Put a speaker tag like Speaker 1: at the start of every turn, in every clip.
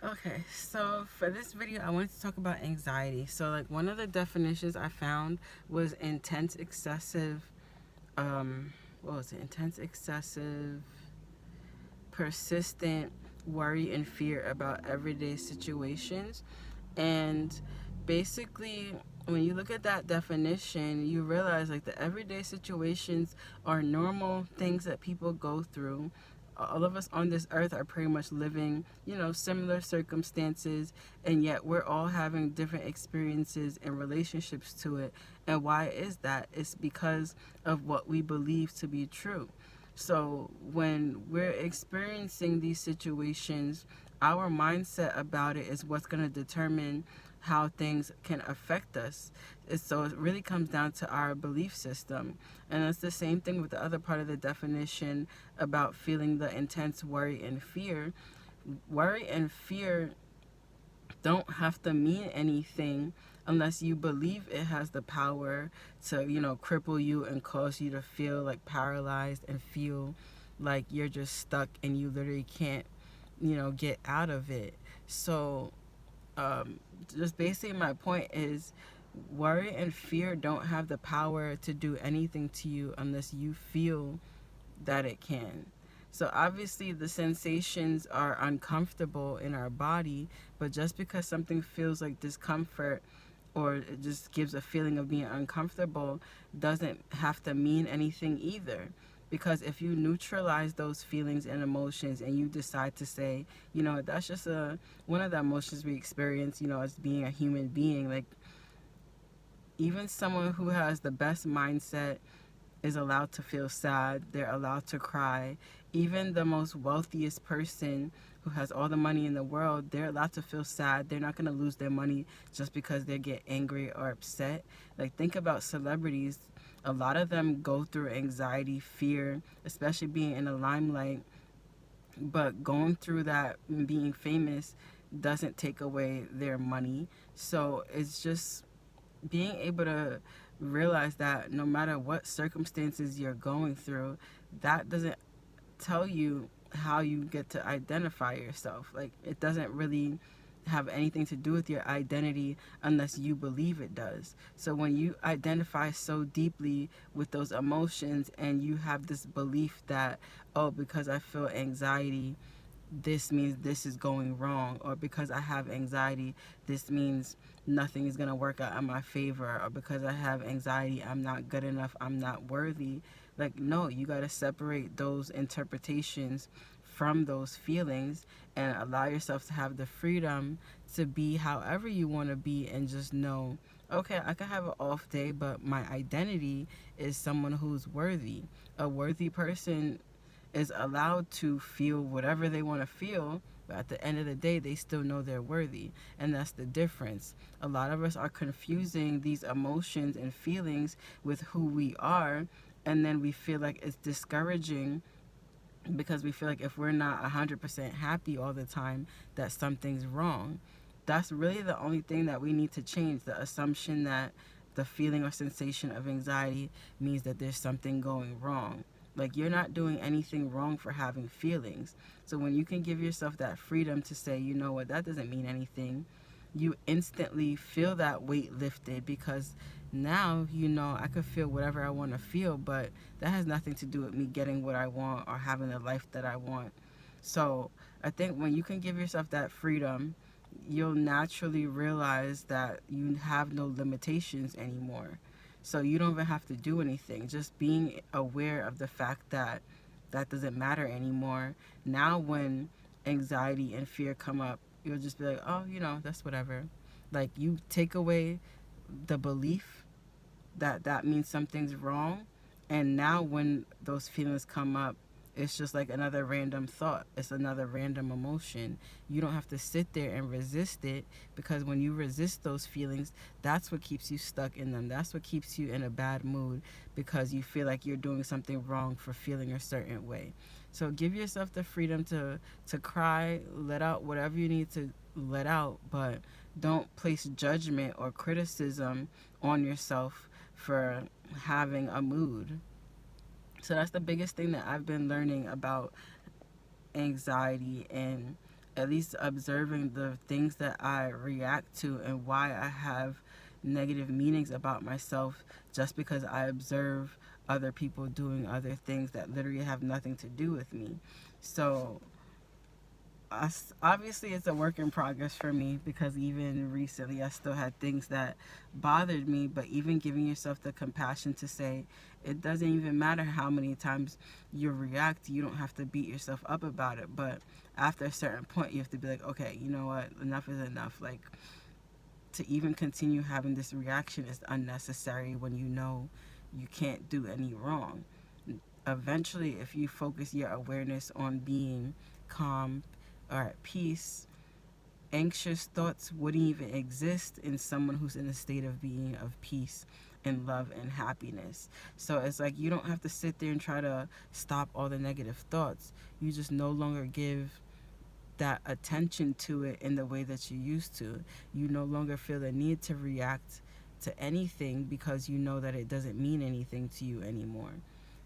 Speaker 1: Okay, so for this video, I wanted to talk about anxiety. So, like, one of the definitions I found was intense, excessive, what was it? Intense, excessive, persistent worry and fear about everyday situations. And basically, when you look at that definition, you realize like the everyday situations are normal things that people go through. All of us on this earth are pretty much living, similar circumstances, and yet we're all having different experiences and relationships to it. And why is that? It's because of what we believe to be true. So when we're experiencing these situations, our mindset about it is what's going to determine how things can affect us. So it really comes down to our belief system. And it's the same thing with the other part of the definition about feeling the intense worry and fear. Worry and fear don't have to mean anything unless you believe it has the power to, cripple you and cause you to feel like paralyzed and feel like you're just stuck and you literally can't, get out of it. So, just basically, my point is worry and fear don't have the power to do anything to you unless you feel that it can. So obviously the sensations are uncomfortable in our body, but just because something feels like discomfort or it just gives a feeling of being uncomfortable doesn't have to mean anything either. Because if you neutralize those feelings and emotions and you decide to say, that's just one of the emotions we experience, as being a human being, like even someone who has the best mindset is allowed to feel sad. They're allowed to cry. Even the most wealthiest person who has all the money in the world, they're allowed to feel sad. They're not going to lose their money just because they get angry or upset. Like, think about celebrities. A lot of them go through anxiety, fear, especially being in the limelight. But going through that and being famous doesn't take away their money. So it's just being able to realize that no matter what circumstances you're going through, that doesn't tell you how you get to identify yourself. Like, it doesn't really have anything to do with your identity unless you believe it does. So when you identify so deeply with those emotions and you have this belief that, oh, because I feel anxiety, this means this is going wrong, or because I have anxiety, this means nothing is going to work out in my favor, or because I have anxiety, I'm not good enough, I'm not worthy. Like, no, you got to separate those interpretations from those feelings and allow yourself to have the freedom to be however you want to be and just know, okay, I could have an off day, but my identity is someone who's worthy. A worthy person is allowed to feel whatever they want to feel, but at the end of the day, they still know they're worthy. And that's the difference. A lot of us are confusing these emotions and feelings with who we are, and then we feel like it's discouraging because we feel like if we're not 100% happy all the time, that something's wrong. That's really the only thing that we need to change, the assumption that the feeling or sensation of anxiety means that there's something going wrong. Like, you're not doing anything wrong for having feelings. So when you can give yourself that freedom to say, you know what, that doesn't mean anything, you instantly feel that weight lifted because now, I could feel whatever I want to feel, but that has nothing to do with me getting what I want or having the life that I want. So I think when you can give yourself that freedom, you'll naturally realize that you have no limitations anymore. So you don't even have to do anything. Just being aware of the fact that that doesn't matter anymore. Now, when anxiety and fear come up, you'll just be like, oh, that's whatever. Like, you take away the belief that that means something's wrong. And now when those feelings come up, it's just like another random thought. It's another random emotion. You don't have to sit there and resist it, because when you resist those feelings, that's what keeps you stuck in them. That's what keeps you in a bad mood, because you feel like you're doing something wrong for feeling a certain way. So give yourself the freedom to cry, let out whatever you need to let out, but don't place judgment or criticism on yourself for having a mood. So that's the biggest thing that I've been learning about anxiety and at least observing the things that I react to and why I have negative meanings about myself just because I observe other people doing other things that literally have nothing to do with me. So obviously it's a work in progress for me, because even recently I still had things that bothered me. But even giving yourself the compassion to say it doesn't even matter how many times you react, you don't have to beat yourself up about it. But after a certain point you have to be like, okay, you know what, enough is enough. Like, to even continue having this reaction is unnecessary when you know you can't do any wrong. Eventually, if you focus your awareness on being calm or at peace, anxious thoughts wouldn't even exist in someone who's in a state of being of peace and love and happiness. So it's like you don't have to sit there and try to stop all the negative thoughts. You just no longer give that attention to it in the way that you used to. You no longer feel the need to react to anything because you know that it doesn't mean anything to you anymore.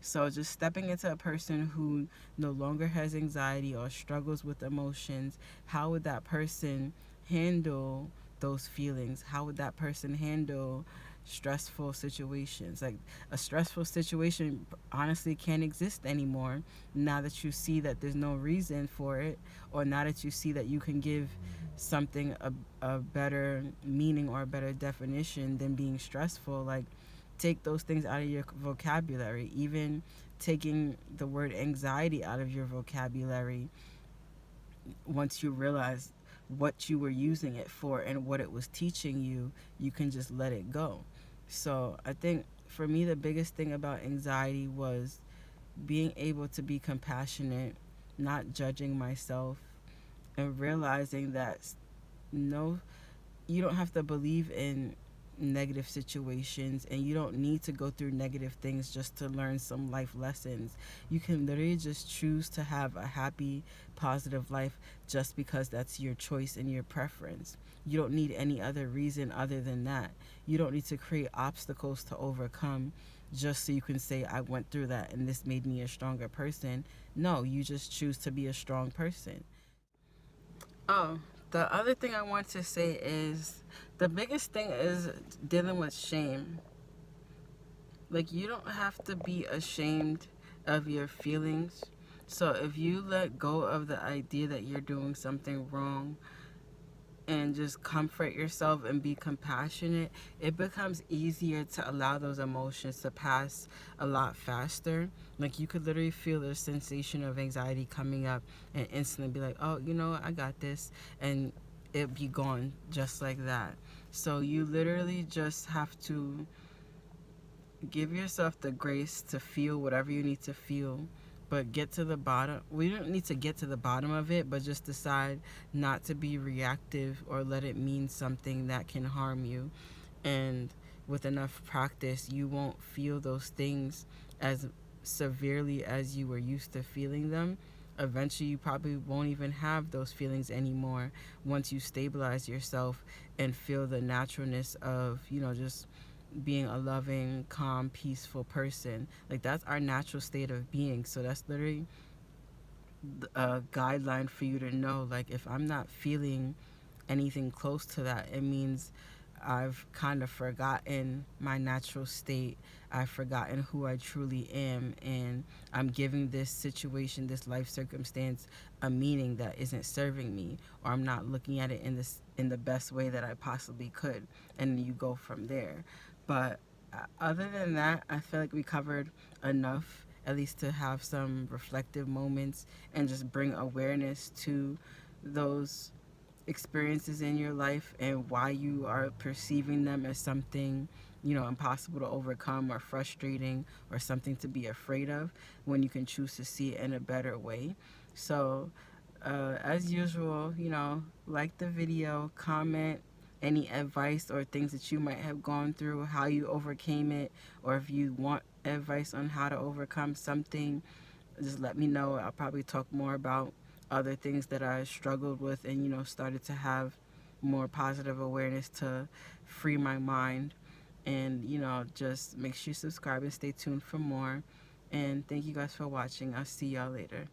Speaker 1: So just stepping into a person who no longer has anxiety or struggles with emotions, how would that person handle those feelings? How would that person handle stressful situations? Like, a stressful situation honestly can't exist anymore now that you see that there's no reason for it, or now that you see that you can give something a better meaning or a better definition than being stressful. Like, take those things out of your vocabulary. Even taking the word anxiety out of your vocabulary, once you realize what you were using it for and what it was teaching you, you can just let it go. So I think for me, the biggest thing about anxiety was being able to be compassionate, not judging myself, and realizing that no, you don't have to believe in negative situations, and you don't need to go through negative things just to learn some life lessons. You can literally just choose to have a happy, positive life just because that's your choice and your preference. You don't need any other reason other than that. You don't need to create obstacles to overcome just so you can say, I went through that and this made me a stronger person. No, you just choose to be a strong person. Oh, the other thing I want to say is the biggest thing is dealing with shame. Like, you don't have to be ashamed of your feelings. So if you let go of the idea that you're doing something wrong and just comfort yourself and be compassionate, it becomes easier to allow those emotions to pass a lot faster. Like, you could literally feel the sensation of anxiety coming up and instantly be like, oh, you know what, I got this. And it be gone just like that. So you literally just have to give yourself the grace to feel whatever you need to feel, but get to the bottom. We don't need to get to the bottom of it, but just decide not to be reactive or let it mean something that can harm you. And with enough practice, you won't feel those things as severely as you were used to feeling them. Eventually, you probably won't even have those feelings anymore once you stabilize yourself and feel the naturalness of, just being a loving, calm, peaceful person. Like, that's our natural state of being. So that's literally a guideline for you to know, like, if I'm not feeling anything close to that, it means I've kind of forgotten my natural state. I've forgotten who I truly am, and I'm giving this situation, this life circumstance, a meaning that isn't serving me, or I'm not looking at it in the best way that I possibly could. And you go from there. But other than that, I feel like we covered enough, at least to have some reflective moments and just bring awareness to those experiences in your life and why you are perceiving them as something, impossible to overcome or frustrating or something to be afraid of, when you can choose to see it in a better way. So as usual, like the video, comment any advice or things that you might have gone through, how you overcame it, or if you want advice on how to overcome something, just let me know. I'll probably talk more about other things that I struggled with and, started to have more positive awareness to free my mind. And, just make sure you subscribe and stay tuned for more. And thank you guys for watching. I'll see y'all later.